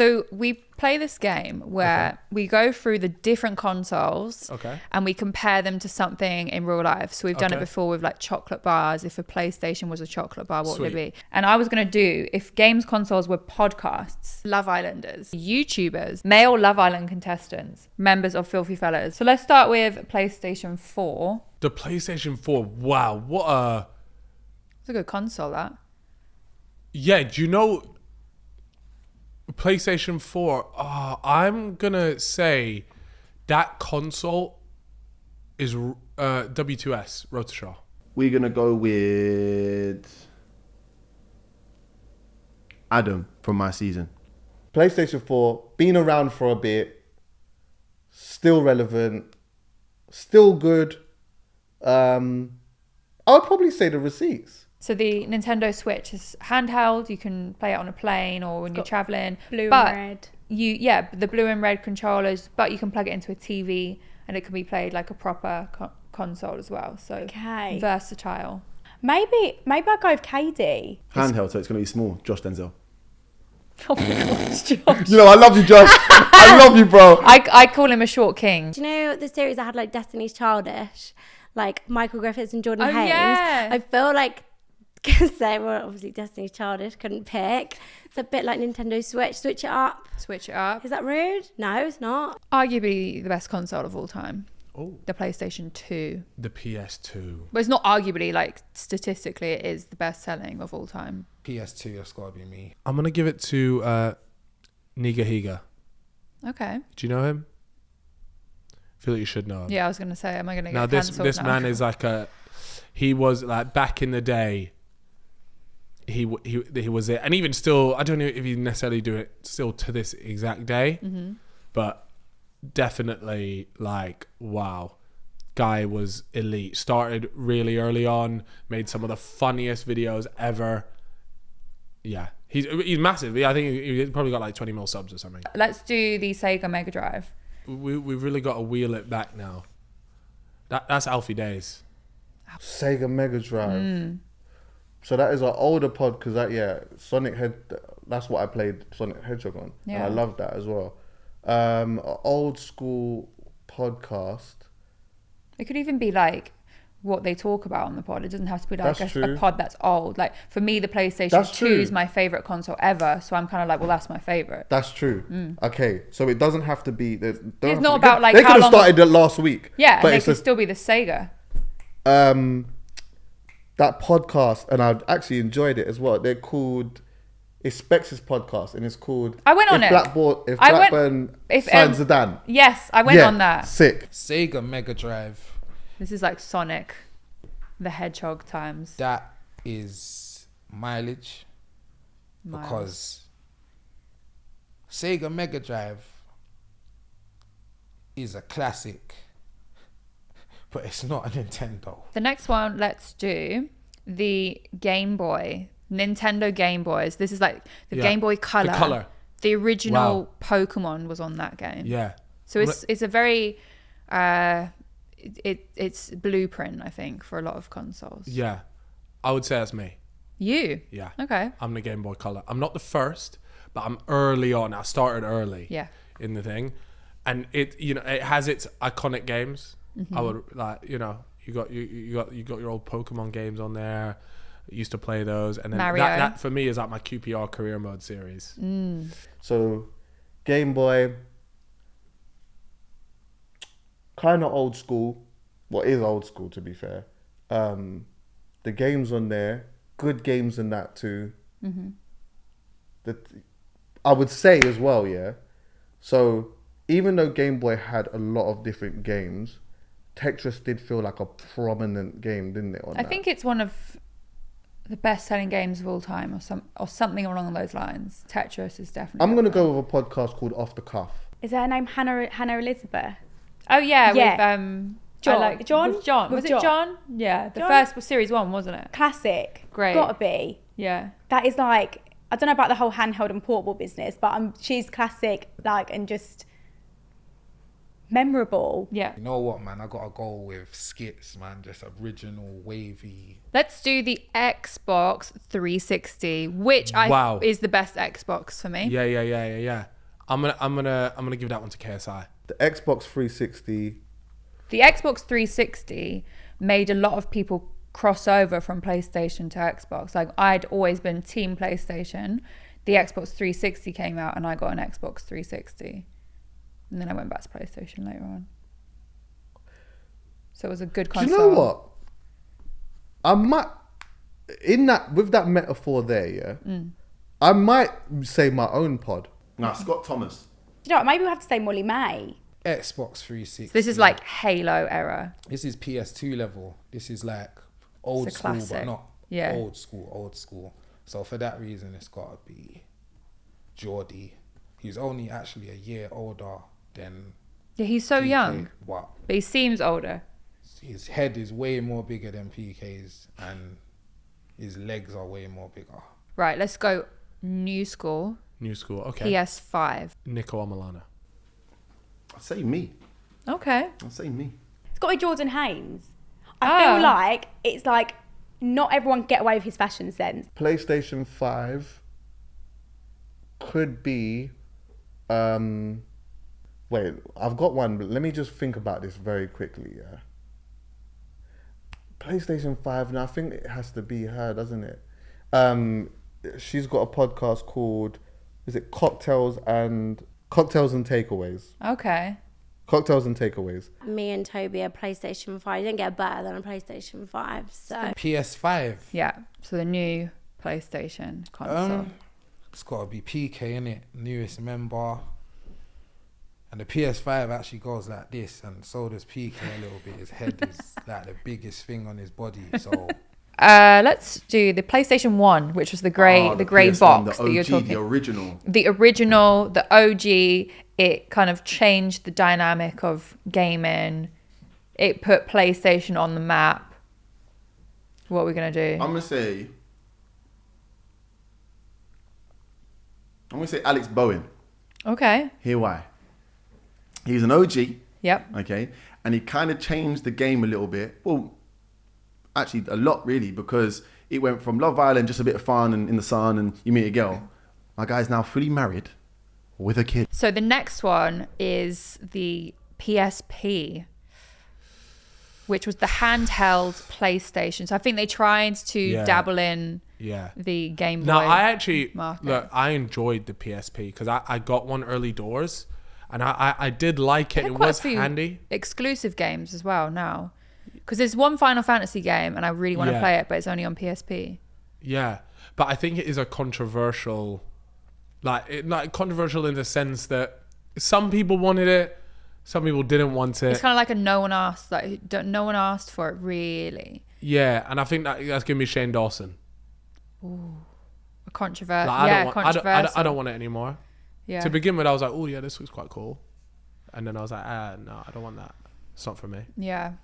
So we play this game where we go through the different consoles and we compare them to something in real life. So we've done it before with like chocolate bars. If a PlayStation was a chocolate bar, what would it be? And I was going to do, if games consoles were podcasts, Love Islanders, YouTubers, male Love Island contestants, members of Filthy Fellas. So let's start with PlayStation 4. The PlayStation 4, wow, what a... It's a good console, that. Yeah, do you know... PlayStation 4, I'm gonna say that console is W2S, Rotoshaw. We're gonna go with Adam from my season. PlayStation 4, been around for a bit, still relevant, still good. I would probably say the receipts. So the Nintendo Switch is handheld. You can play it on a plane or when you're traveling. Blue and red. The blue and red controllers, but you can plug it into a TV and it can be played like a proper console as well. So versatile. Maybe I'll go with KD. Handheld, so it's going to be small. Josh Denzel. Oh my God, Josh. You know, I love you, Josh. I love you, bro. I call him a short king. Do you know the series that had like Destiny's Childish? Like Michael Griffiths and Jordan Haynes? Yeah. I feel like, because they were obviously Destiny's Childish, couldn't pick. It's a bit like Nintendo Switch. Switch it up. Switch it up. Is that rude? No, it's not. Arguably the best console of all time. Oh. The PlayStation 2. The PS2. But it's not arguably, like statistically it is the best selling of all time. PS2, that's got to be me. I'm gonna give it to Niga Higa. Okay. Do you know him? I feel like you should know him. Yeah, I was gonna say, am I gonna get now this now? man is like he was like back in the day. He was it, and even still, I don't know if he necessarily do it still to this exact day, but definitely like wow, guy was elite. Started really early on, made some of the funniest videos ever. Yeah, he's massive. I think he's probably got like 20 mil subs or something. Let's do the Sega Mega Drive. We've really got to wheel it back now. That's Alfie days. Sega Mega Drive. So that is an older pod because that's what I played Sonic Hedgehog on. Yeah. And I loved that as well. An old school podcast. It could even be like what they talk about on the pod. It doesn't have to be like a pod that's old. Like for me, the PlayStation 2 is my favorite console ever. So I'm kind of like, well, that's my favorite. That's true. Okay, so it doesn't have to be. It's not about like they how could have long started it last week. Yeah, but and it could still be the Sega. That podcast, and I've actually enjoyed it as well. They're called. It's Spex's podcast, and it's called. I went on it. If Blackburn signs Zidane. Yes, I went on that. Sick. Sega Mega Drive. This is like Sonic the Hedgehog times. That is mileage. Because Sega Mega Drive is a classic, but it's not a Nintendo. The next one, let's do the Game Boy. Nintendo Game Boys. This is like the Game Boy Color. The Color. The original Pokemon was on that game. Yeah. So it's a very it's blueprint, I think, for a lot of consoles. Yeah. I would say that's me. You? Yeah. Okay. I'm the Game Boy Color. I'm not the first, but I'm early on. I started early. Yeah. In the thing, and it has its iconic games. I would like you got your old Pokemon games on there. I used to play those, and then Mario. that for me is like my QPR career mode series. So, Game Boy, kind of old school. What is old school, to be fair. The games on there, good games in that too. I would say as well, yeah. So even though Game Boy had a lot of different games, Tetris did feel like a prominent game, didn't it? I think it's one of the best-selling games of all time, or something along those lines. Tetris is definitely. I'm gonna go with a podcast called Off the Cuff. Is her name Hannah Elizabeth? Oh yeah, Yeah. with John. With John. Was With it John. John? Yeah, the John? first was series 1, wasn't it? Classic. Great. Gotta be. Yeah. That is like, I don't know about the whole handheld and portable business, but she's classic, like, and just memorable. Yeah. You know what, man? I gotta go with skits, man. Just original, wavy, Let's do the Xbox 360, which is the best Xbox for me. Yeah. I'm gonna give that one to KSI. The Xbox 360. The Xbox 360 made a lot of people cross over from PlayStation to Xbox. Like, I'd always been team PlayStation. The Xbox 360 came out and I got an Xbox 360. And then I went back to PlayStation later on. So it was a good console. Do you know what? I might, with that metaphor there, I might say my own pod. Nah, Scott Thomas. You know what? Maybe we have to say Molly May. Xbox 360. So this is like Halo era. This is PS2 level. This is like old school, but not old school. So for that reason, it's got to be Geordie. He's only actually a year older than... Yeah, he's so young. What? But he seems older. His head is way more bigger than PK's and his legs are way more bigger. Right, let's go new school. New school, okay. PS5. Nico Amalana. I'll say me. Okay. I'll say me. It's got to be Jordan Haynes. I feel like it's like not everyone can get away with his fashion sense. PlayStation 5 could be... wait, I've got one, but let me just think about this very quickly, yeah? PlayStation 5, and I think it has to be her, doesn't it? She's got a podcast called, is it Cocktails and Takeaways? Okay. Cocktails and Takeaways. Me and Toby are PlayStation 5. You don't get better than a PlayStation 5. So PS5. Yeah. So the new PlayStation console. It's got to be PK, innit? Newest member. And the PS5 actually goes like this, and so does PK a little bit. His head is like the biggest thing on his body. So let's do the PlayStation 1, which was the grey PS1, box the that you're OG, talking. the original. The original, the OG. It kind of changed the dynamic of gaming. It put PlayStation on the map. What are we gonna do? I'm gonna say Alex Bowen. Okay. Here why? He's an OG. Yep. Okay. And he kind of changed the game a little bit. Well, actually a lot really, because it went from Love Island, just a bit of fun and in the sun and you meet a girl. My guy's now fully married with a kid. So the next one is the PSP, which was the handheld PlayStation. So I think they tried to dabble in the Game Boy. No, I actually market. look. I enjoyed the PSP because I got one early doors, and I did like it. It was handy. Exclusive games as well now, because there's one Final Fantasy game, and I really want to play it, but it's only on PSP. Yeah, but I think it is a controversial, like controversial in the sense that some people wanted it, some people didn't want it. It's kind of like a no one asked. No one asked for it really. Yeah, and I think that's gonna be Shane Dawson. Ooh, a controversial. Controversial. I don't want it anymore. Yeah. To begin with, I was like, oh yeah, this looks quite cool, and then I was like, no, I don't want that. It's not for me. Yeah.